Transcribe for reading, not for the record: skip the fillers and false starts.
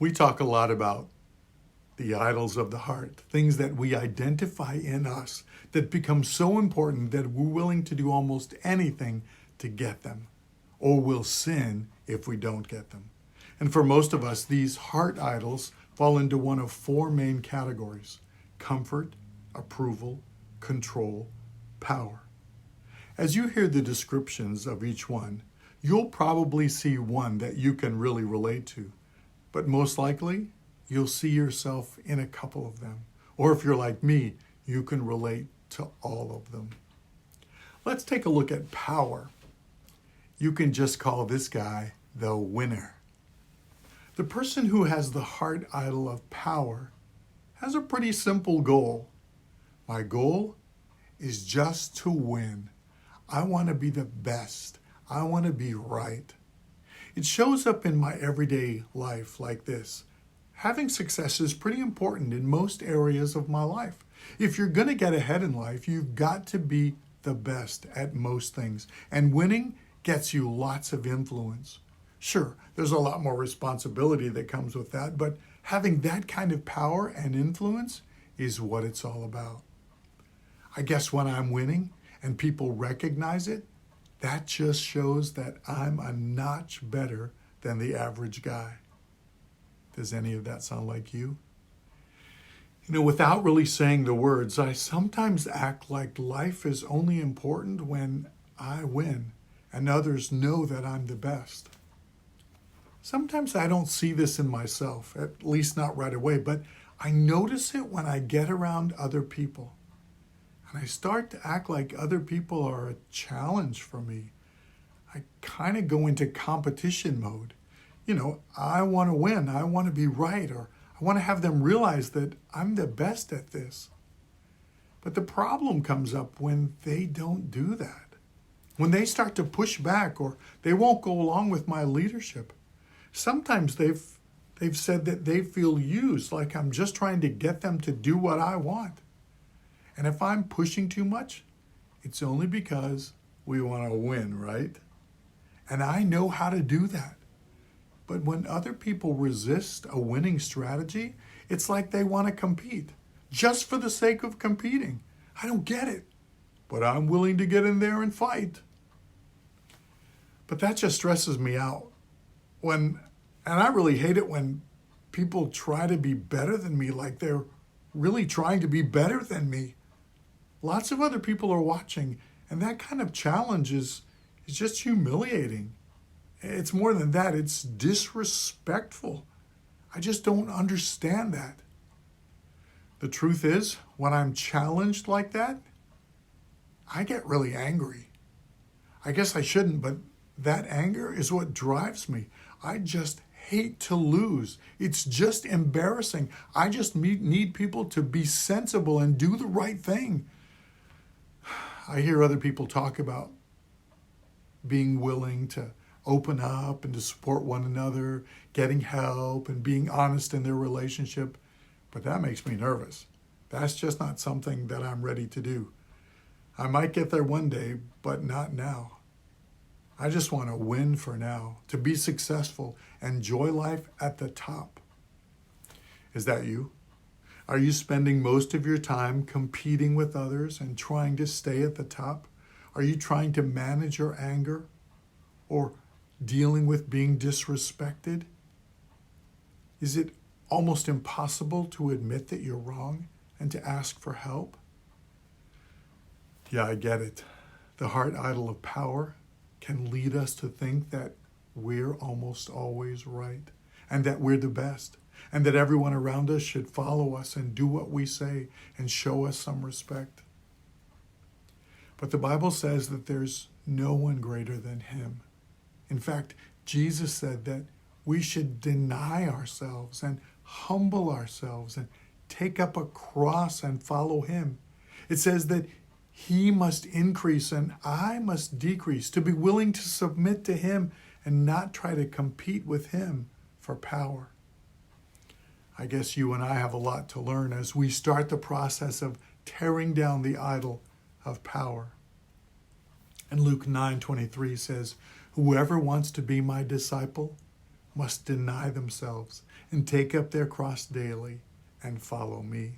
We talk a lot about the idols of the heart, things that we identify in us that become so important that we're willing to do almost anything to get them, or will sin if we don't get them. And for most of us, these heart idols fall into one of four main categories: comfort, approval, control, power. As you hear the descriptions of each one, you'll probably see one that you can really relate to, but most likely, you'll see yourself in a couple of them. Or if you're like me, you can relate to all of them. Let's take a look at power. You can just call this guy the winner. The person who has the heart idol of power has a pretty simple goal. My goal is just to win. I want to be the best. I want to be right. It shows up in my everyday life like this. Having success is pretty important in most areas of my life. If you're going to get ahead in life, you've got to be the best at most things. And winning gets you lots of influence. Sure, there's a lot more responsibility that comes with that, but having that kind of power and influence is what it's all about. I guess when I'm winning and people recognize it, that just shows that I'm a notch better than the average guy. Does any of that sound like you? You know, without really saying the words, I sometimes act like life is only important when I win and others know that I'm the best. Sometimes I don't see this in myself, at least not right away, but I notice it when I get around other people. And I start to act like other people are a challenge for me. I kind of go into competition mode. You know, I want to win, I want to be right, or I want to have them realize that I'm the best at this. But the problem comes up when they don't do that. When they start to push back or they won't go along with my leadership. Sometimes they've said that they feel used, like I'm just trying to get them to do what I want. And if I'm pushing too much, it's only because we want to win, right? And I know how to do that. But when other people resist a winning strategy, it's like they want to compete just for the sake of competing. I don't get it, but I'm willing to get in there and fight. But that just stresses me out. And I really hate it when people try to be better than me, like they're really trying to be better than me. Lots of other people are watching, and that kind of challenge is just humiliating. It's more than that, it's disrespectful. I just don't understand that. The truth is, when I'm challenged like that, I get really angry. I guess I shouldn't, but that anger is what drives me. I just hate to lose. It's just embarrassing. I just need people to be sensible and do the right thing. I hear other people talk about being willing to open up and to support one another, getting help and being honest in their relationship. But that makes me nervous. That's just not something that I'm ready to do. I might get there one day, but not now. I just want to win for now, to be successful, enjoy life at the top. Is that you? Are you spending most of your time competing with others and trying to stay at the top? Are you trying to manage your anger or dealing with being disrespected? Is it almost impossible to admit that you're wrong and to ask for help? Yeah, I get it. The heart idol of power can lead us to think that we're almost always right and that we're the best and that everyone around us should follow us and do what we say and show us some respect. But the Bible says that there's no one greater than him. In fact, Jesus said that we should deny ourselves and humble ourselves and take up a cross and follow him. It says that he must increase and I must decrease, to be willing to submit to him and not try to compete with him for power. I guess you and I have a lot to learn as we start the process of tearing down the idol of power. And Luke 9:23 says, "Whoever wants to be my disciple must deny themselves and take up their cross daily and follow me.